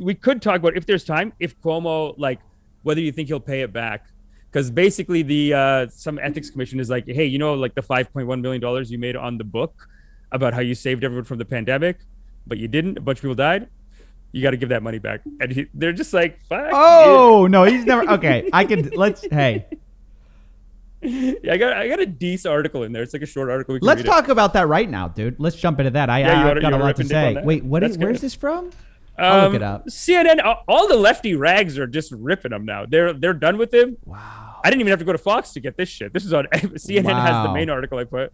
we could talk about, if there's time, if Cuomo, like, whether you think he'll pay it back. Because basically the some ethics commission is like, hey, like the $5.1 million you made on the book about how you saved everyone from the pandemic, but you didn't. A bunch of people died. You got to give that money back. And they're just like, fuck. Oh, no, he's never. Okay, hey. Yeah, I got a decent article in there. It's like a short article. Let's talk about that right now, dude. Let's jump into that. I got a lot to say. Wait, where's this from? I'll look it up. CNN, all the lefty rags are just ripping him now. They're done with him. Wow. I didn't even have to go to Fox to get this shit. This is on CNN. Wow. Has the main article I put.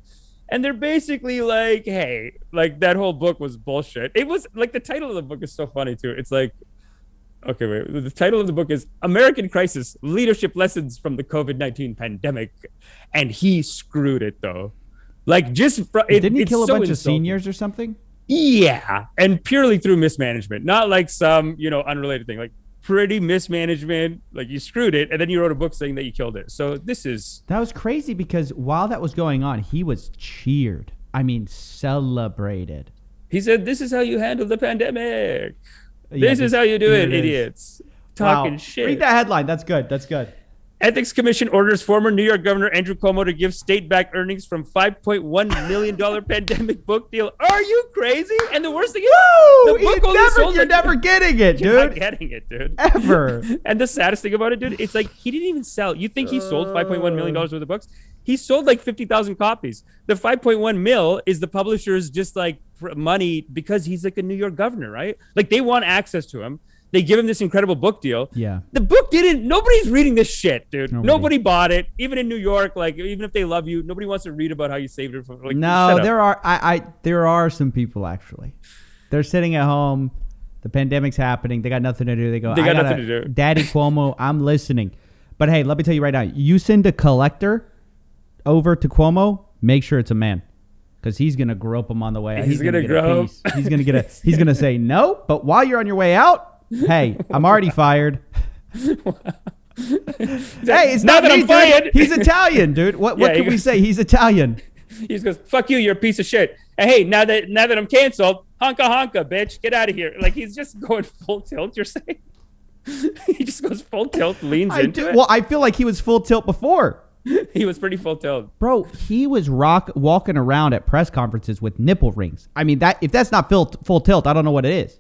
And they're basically like, hey, like that whole book was bullshit. It was like, the title of the book is so funny too. It's like, okay, wait. The title of the book is American Crisis, Leadership Lessons from the COVID-19 Pandemic. And he screwed it though. Like didn't he kill a bunch of seniors or something? Yeah. And purely through mismanagement, not like some, unrelated thing. Like, pretty mismanagement, like you screwed it, and then you wrote a book saying that you killed it. So that was crazy, because while that was going on, he was cheered. I mean, celebrated. He said, "This is how you handle the pandemic. This is how you do it, idiots." Talking shit. Read that headline. That's good. Ethics Commission orders former New York Governor Andrew Cuomo to give state-backed earnings from $5.1 million pandemic book deal. Are you crazy? And the worst thing is, the book only sold. You're never getting it, dude. You're not getting it, dude. Ever. And the saddest thing about it, dude, it's like he didn't even sell. You think he sold $5.1 million worth of books? He sold like 50,000 copies. The 5.1 mil is the publisher's just like money, because he's like a New York governor, right? Like they want access to him. They give him this incredible book deal. Yeah. The book nobody's reading this shit, dude. Nobody bought it. Even in New York, like, even if they love you, nobody wants to read about how you saved it from, like, no, there are some people, actually. They're sitting at home. The pandemic's happening. They got nothing to do. They got nothing to do. Daddy Cuomo, I'm listening. But hey, let me tell you right now, you send a collector over to Cuomo, make sure it's a man. Because he's going to grope him on the way out. He's going to grope. He's going to he's going to say no, but while you're on your way out, hey, I'm already fired. Hey, it's not me, dude. He's Italian, dude. What can we say? He's Italian. He just goes, fuck you, you're a piece of shit. And hey, now that I'm canceled, honka, bitch, get out of here. Like, he's just going full tilt, you're saying? He just goes full tilt, leans into it. Well, I feel like he was full tilt before. He was pretty full tilt. Bro, he was walking around at press conferences with nipple rings. I mean, if that's not full tilt, I don't know what it is.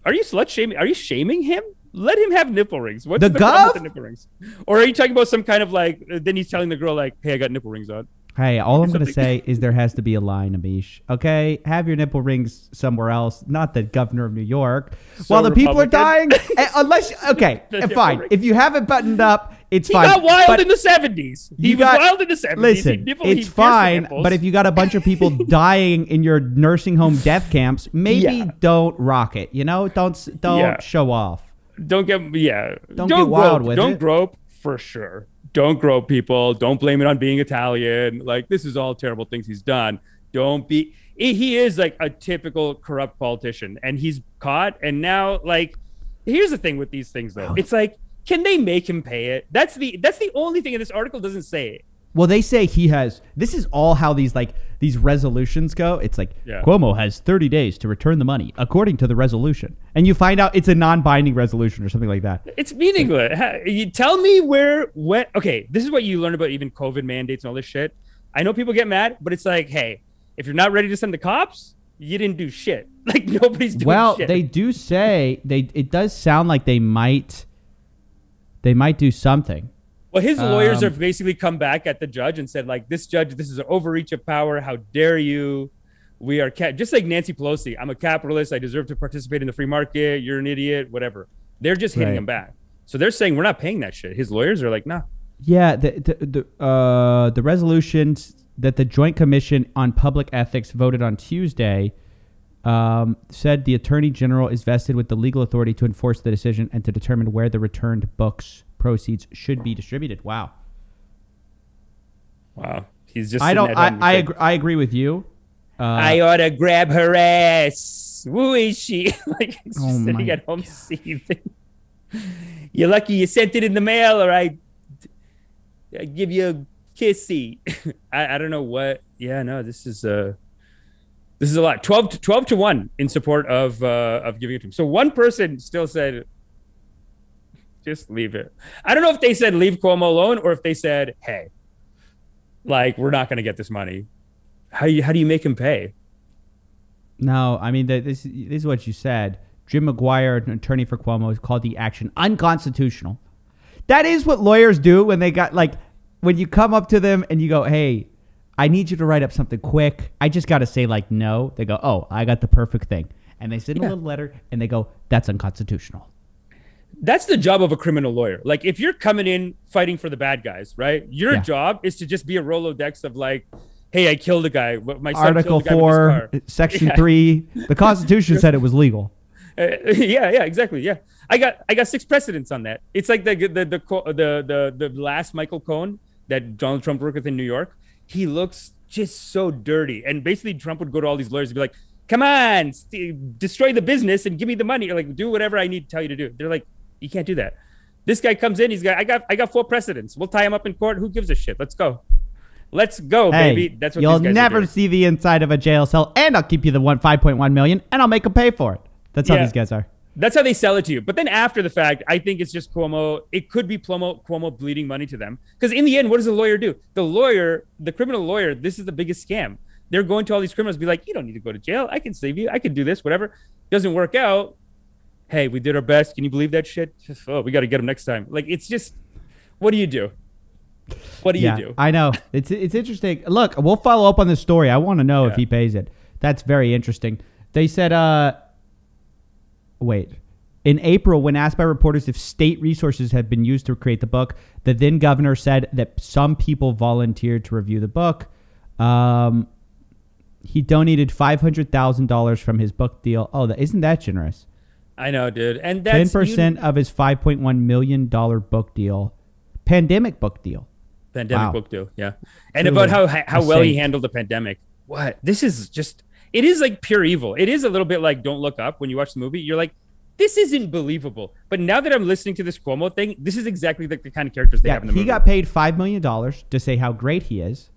Are you slut shaming? Are you shaming him? Let him have nipple rings. What's the problem with the nipple rings? Or are you talking about some kind of like, then he's telling the girl like, hey, I got nipple rings on. Hey, all I'm going to say is there has to be a line, Amish. Okay? Have your nipple rings somewhere else. Not the governor of New York. So while the people are dying, unless, okay, fine. Ring. If you have it buttoned up, it's fine. He got wild in the 70s. He was wild in the 70s. Listen, it's fine, but if you got a bunch of people dying in your nursing home death camps, maybe don't rock it. Don't show off. Don't get wild with it. Don't grope, for sure. Don't grope people. Don't blame it on being Italian. Like, this is all terrible things he's done. He is like a typical corrupt politician, and he's caught. And now, like, here's the thing with these things, though. It's like, can they make him pay it? That's the only thing, in this article doesn't say. Well, they say he has. This is all how these resolutions go. It's like, Cuomo has 30 days to return the money according to the resolution, and you find out it's a non-binding resolution or something like that. It's meaningless. You tell me when. Okay, this is what you learn about even COVID mandates and all this shit. I know people get mad, but it's like, hey, if you're not ready to send the cops, you didn't do shit. Like, nobody's doing shit. Well, they do say it does sound like they might do something. Well, his lawyers have basically come back at the judge and said, like, this judge, this is an overreach of power. How dare you? We are just like Nancy Pelosi. I'm a capitalist. I deserve to participate in the free market. You're an idiot, whatever. They're just hitting him back. So they're saying, we're not paying that shit. His lawyers are like, nah. Yeah, the resolutions that the Joint Commission on Public Ethics voted on Tuesday said the Attorney General is vested with the legal authority to enforce the decision and to determine where the returned books proceeds should be distributed. Wow. He's just. I agree with you. I ought to grab her ass. Who is she? Like, he's just sitting at home seething. You're lucky you sent it in the mail, or I give you a kissy. I don't know what. Yeah, no, this is This is a lot. 12 to 1 in support of giving it to him. So one person still said, just leave it. I don't know if they said leave Cuomo alone or if they said, hey, like, we're not going to get this money. How do you make him pay? No, I mean, this is what you said. Jim McGuire, an attorney for Cuomo, has called the action unconstitutional. That is what lawyers do when they got, like, when you come up to them and you go, hey, I need you to write up something quick. I just got to say, like, no. They go, oh, I got the perfect thing. And they send a little letter and they go, that's unconstitutional. That's the job of a criminal lawyer. Like, if you're coming in fighting for the bad guys, right? Your job is to just be a Rolodex of, like, hey, I killed a guy. My son Article 4, Section 3. The Constitution said it was legal. Yeah, exactly. Yeah, I got 6 precedents on that. It's like the last Michael Cohen that Donald Trump worked with in New York. He looks just so dirty, and basically Trump would go to all these lawyers and be like, "Come on, destroy the business and give me the money, or like do whatever I need to tell you to do." They're like, "You can't do that." This guy comes in. I got 4 precedents. We'll tie him up in court. Who gives a shit? Let's go. Let's go, baby. That's what you'll these guys never see the inside of a jail cell, and I'll keep you the 5.1 million, and I'll make them pay for it. That's how these guys are. That's how they sell it to you. But then after the fact, I think it's just Cuomo. It could be Cuomo bleeding money to them. Because in the end, what does the lawyer do? The criminal lawyer, this is the biggest scam. They're going to all these criminals, be like, you don't need to go to jail. I can save you. I can do this, whatever. Doesn't work out. Hey, we did our best. Can you believe that shit? Oh, we got to get him next time. Like, it's just, what do you do? What do you do? I know. It's interesting. Look, we'll follow up on this story. I want to know if he pays it. That's very interesting. They said, in April, when asked by reporters if state resources had been used to create the book, the then governor said that some people volunteered to review the book. He donated $500,000 from his book deal. Oh, isn't that generous? I know, dude. And that's 10% of his $5.1 million book deal. Pandemic book deal. Book deal, yeah. And about how well he handled the pandemic. What? This is just, it is like pure evil. It is a little bit like Don't Look Up when you watch the movie. You're like, this isn't believable. But now that I'm listening to this Cuomo thing, this is exactly the kind of characters they have in the movie. He got paid $5 million to say how great he is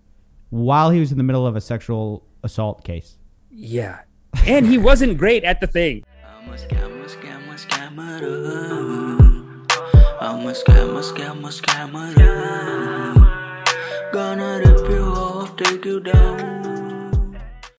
while he was in the middle of a sexual assault case. Yeah. And he wasn't great at the thing. I'm a scammer. Gonna rip you off, take you down.